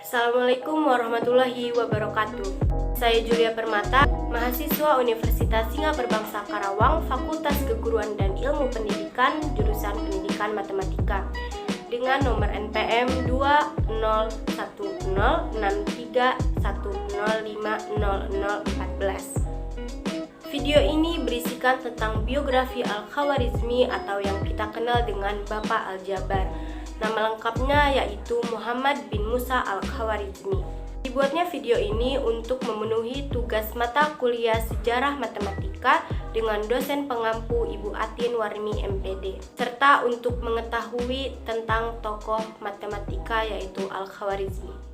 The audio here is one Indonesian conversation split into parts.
Assalamualaikum warahmatullahi wabarakatuh. Saya Julia Permata, mahasiswa Universitas Singapura Bangsa Karawang, Fakultas Keguruan dan Ilmu Pendidikan, jurusan Pendidikan Matematika, dengan nomor NPM 201063105014. Video ini berisikan tentang biografi Al-Khawarizmi atau yang kita kenal dengan Bapak Al-Jabar. Nama lengkapnya yaitu Muhammad bin Musa Al-Khawarizmi. Dibuatnya video ini untuk memenuhi tugas mata kuliah Sejarah Matematika dengan dosen pengampu Ibu Atin Warmi MPD, serta untuk mengetahui tentang tokoh matematika yaitu Al-Khawarizmi.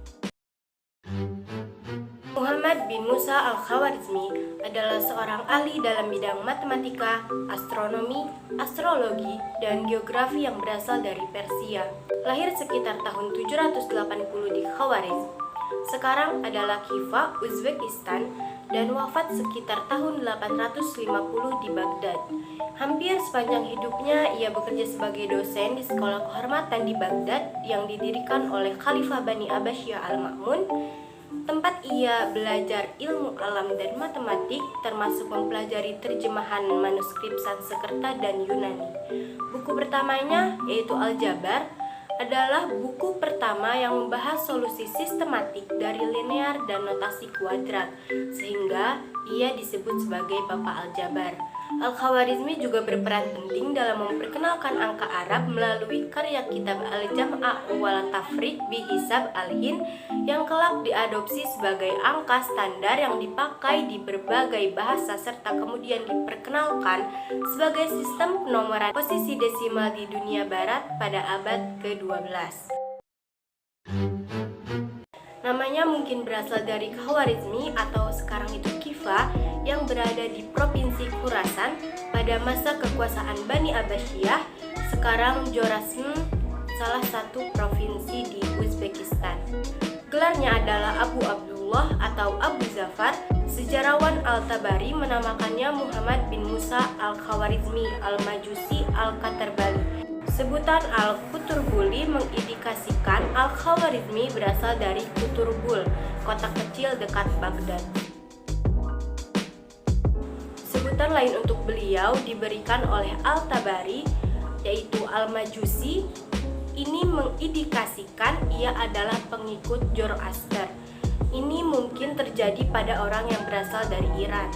Muhammad bin Musa Al-Khawarizmi adalah seorang ahli dalam bidang matematika, astronomi, astrologi, dan geografi yang berasal dari Persia. Lahir sekitar tahun 780 di Khawarizm, sekarang adalah Khiva, Uzbekistan, dan wafat sekitar tahun 850 di Baghdad. Hampir sepanjang hidupnya ia bekerja sebagai dosen di sekolah kehormatan di Baghdad yang didirikan oleh Khalifah Bani Abbasiyah Al-Ma'mun, tempat ia belajar ilmu alam dan matematik, termasuk mempelajari terjemahan manuskrip Sanskerta dan Yunani. Buku pertamanya, yaitu Al-Jabar, adalah buku pertama yang membahas solusi sistematik dari linear dan notasi kuadrat, sehingga ia disebut sebagai Bapak Al-Jabar. Al-Khawarizmi juga berperan penting dalam memperkenalkan angka Arab melalui karya kitab Al-Jam'a wal Tafriq bi Hisab al-Hind yang kelak diadopsi sebagai angka standar yang dipakai di berbagai bahasa serta kemudian diperkenalkan sebagai sistem penomoran posisi desimal di dunia barat pada abad ke-12. Namanya mungkin berasal dari Khawarizmi atau sekarang itu Khiva yang berada di Provinsi Khurasan pada masa kekuasaan Bani Abbasiyah, sekarang Jorasan, salah satu provinsi di Uzbekistan. Gelarnya adalah Abu Abdullah atau Abu Zafar. Sejarawan Al-Tabari menamakannya Muhammad bin Musa Al-Khawarizmi Al-Majusi Al-Katarbali. Sebutan Al-Kuturbuli mengindikasikan Al-Khawarizmi berasal dari Kuturbul, kota kecil dekat Baghdad. Sebutan lain untuk beliau diberikan oleh Al-Tabari, yaitu Al-Majusi. Ini mengindikasikan ia adalah pengikut Zoroaster. Ini mungkin terjadi pada orang yang berasal dari Iran.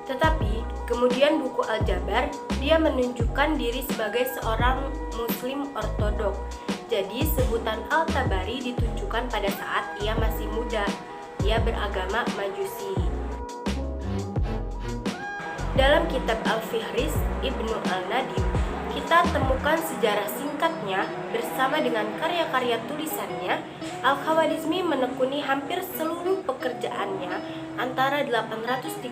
Tetapi, kemudian buku Al-Jabar, dia menunjukkan diri sebagai seorang Muslim ortodok. Jadi, sebutan Al-Tabari ditunjukkan pada saat ia masih muda. Ia beragama Majusi. Dalam kitab Al-Fihris Ibnu Al-Nadim, kita temukan sejarah singkatnya bersama dengan karya-karya tulisannya. Al-Khawarizmi menekuni hampir seluruh pekerjaannya antara 813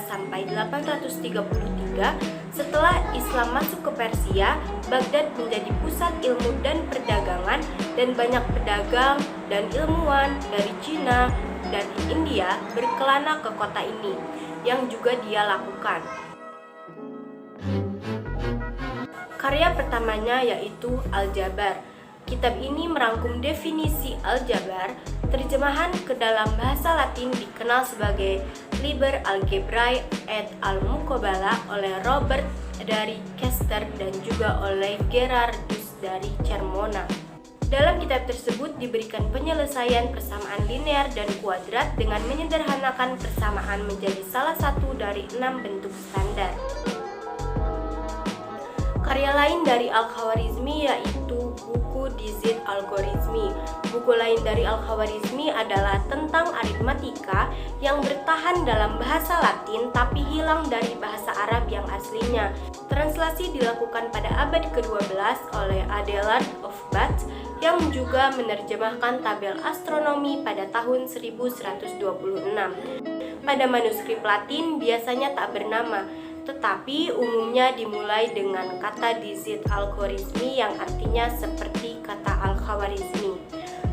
sampai 833. Setelah Islam masuk ke Persia, Baghdad menjadi pusat ilmu dan perdagangan, dan banyak pedagang dan ilmuwan dari Cina dan India berkelana ke kota ini, yang juga dia lakukan. Karya pertamanya yaitu Al-Jabar. Kitab ini merangkum definisi Al-Jabar, terjemahan ke dalam bahasa Latin dikenal sebagai Liber Algebrae et al-Muqabalah oleh Robert dari Kester dan juga oleh Gerardus dari Cremona. Dalam kitab tersebut diberikan penyelesaian persamaan linear dan kuadrat dengan menyederhanakan persamaan menjadi salah satu dari 6 bentuk standar. Karya lain dari Al-Khawarizmi yaitu buku Dizit Algoritmi. Buku lain dari Al-Khawarizmi adalah tentang aritmatika yang bertahan dalam bahasa Latin tapi hilang dari bahasa Arab yang aslinya. Translasi dilakukan pada abad ke-12 oleh Adelard of Bath yang juga menerjemahkan tabel astronomi pada tahun 1126. Pada manuskrip Latin biasanya tak bernama, tetapi umumnya dimulai dengan kata Dizit Al-Khwarizmi yang artinya seperti kata Al-Khawarizmi,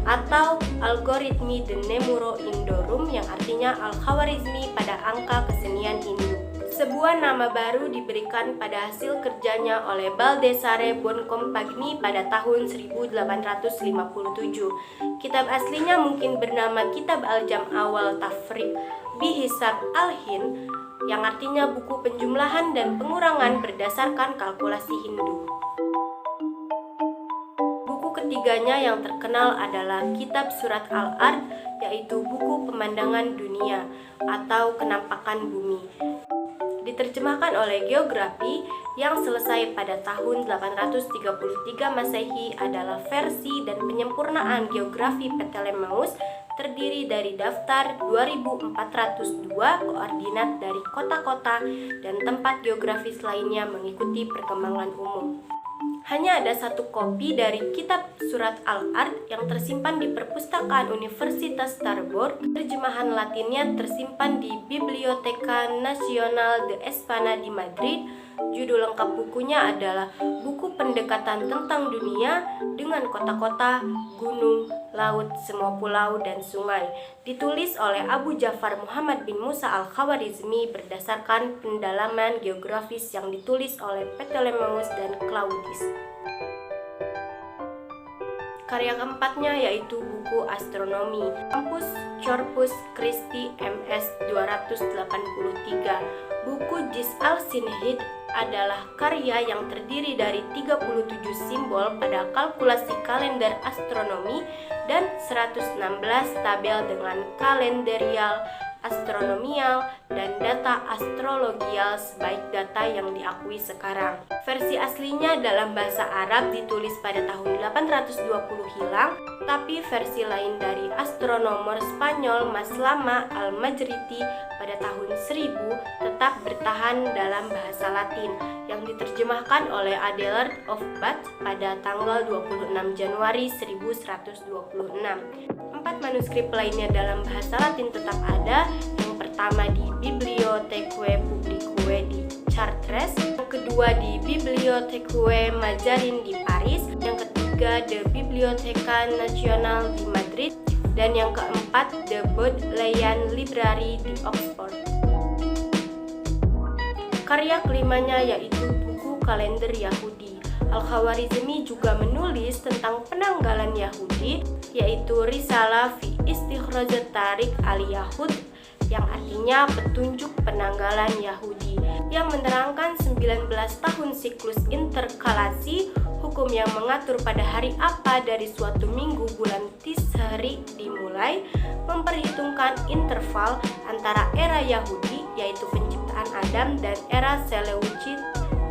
atau Algoritmi de Numero Indorum yang artinya Al-Khawarizmi pada angka kesenian Hindu. Sebuah nama baru diberikan pada hasil kerjanya oleh Baldassare Boncompagni pada tahun 1857. Kitab aslinya mungkin bernama Kitab Al-Jam' Awal Tafriq bi Hisab Al-Hind, yang artinya buku penjumlahan dan pengurangan berdasarkan kalkulasi Hindu. Buku ketiganya yang terkenal adalah Kitab Surat Al-Ard, yaitu buku pemandangan dunia atau kenampakan bumi. Diterjemahkan oleh Geografi yang selesai pada tahun 833 Masehi, adalah versi dan penyempurnaan Geografi Ptolemeus, terdiri dari daftar 2402 koordinat dari kota-kota dan tempat geografis lainnya mengikuti perkembangan umum. Hanya ada satu kopi dari Kitab Surat Al-Ard yang tersimpan di Perpustakaan Universitas Starboard. Terjemahan Latinnya tersimpan di Biblioteca Nacional de España di Madrid. Judul lengkap bukunya adalah Buku Pendekatan Tentang Dunia dengan Kota-Kota, Gunung, Laut, Semua Pulau, dan Sungai. Ditulis oleh Abu Ja'far Muhammad bin Musa Al-Khawarizmi berdasarkan pendalaman geografis yang ditulis oleh Ptolemeus dan Claudius. Karya keempatnya yaitu buku Astronomi, Campus Corpus Christi MS 283. Buku Juz al-Sinhid adalah karya yang terdiri dari 37 simbol pada kalkulasi kalender astronomi dan 116 tabel dengan kalenderial, astronomial, dan data astrologial sebaik data yang diakui sekarang. Versi aslinya dalam bahasa Arab ditulis pada tahun 820 hilang, tapi versi lain dari astronomer Spanyol Maslama Al-Majriti pada tahun 1000 tetap bertahan dalam bahasa Latin yang diterjemahkan oleh Adelard of Bath pada tanggal 26 Januari 1126. 4 manuskrip lainnya dalam bahasa Latin tetap ada. Yang pertama di Bibliotheque Publique di Chartres, yang kedua di Bibliotheque Mazarin di Paris, yang ketiga The Biblioteca Nacional di Madrid, dan yang keempat The Bodleian Library di Oxford. Karya kelimanya yaitu buku kalender Yahudi. Al-Khawarizmi juga menulis tentang penanggalan Yahudi, yaitu Risalah fi Istikhrajat Tarik al-Yahud, yang artinya petunjuk penanggalan Yahudi, yang menerangkan 19 tahun siklus interkalasi, hukum yang mengatur pada hari apa dari suatu minggu bulan Tishri dimulai, memperhitungkan interval antara era Yahudi, yaitu penciptaan Adam, dan era Seleucid,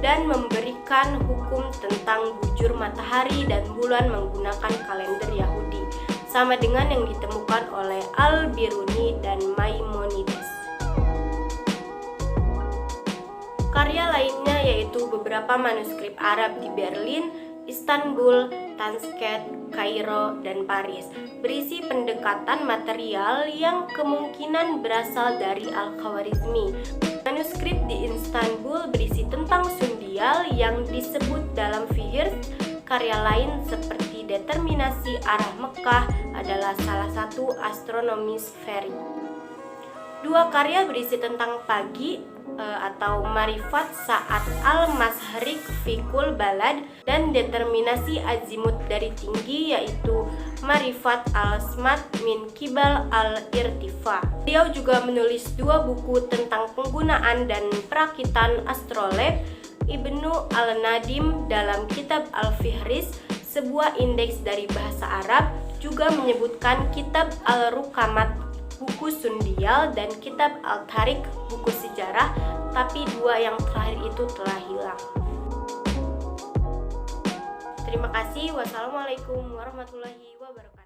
dan memberikan hukum tentang bujur matahari dan bulan menggunakan kalender Yahudi, sama dengan yang ditemukan oleh Al-Biruni dan Maimonides. Karya lainnya yaitu beberapa manuskrip Arab di Berlin, Istanbul, Tansket, Kairo, dan Paris, berisi pendekatan material yang kemungkinan berasal dari Al-Khawarizmi. Manuskrip di Istanbul berisi tentang sundial yang disebut dalam Fihrist. Karya lain seperti determinasi arah Mekah adalah salah satu astronomi sferik. 2 karya berisi tentang pagi atau Marifat Saat al-Mashriq Fikul Balad, dan determinasi azimut dari tinggi, yaitu Marifat al-Smat min Kibal al-Irtifa. Beliau juga menulis 2 buku tentang penggunaan dan perakitan astrolab. Ibnu al-Nadim dalam kitab Al-Fihris, sebuah indeks dari bahasa Arab, juga menyebutkan kitab Al-Rukamat, buku sundial, dan kitab Al-Tarik, buku sejarah, tapi 2 yang terakhir itu telah hilang. Terima kasih. Wassalamualaikum warahmatullahi wabarakatuh.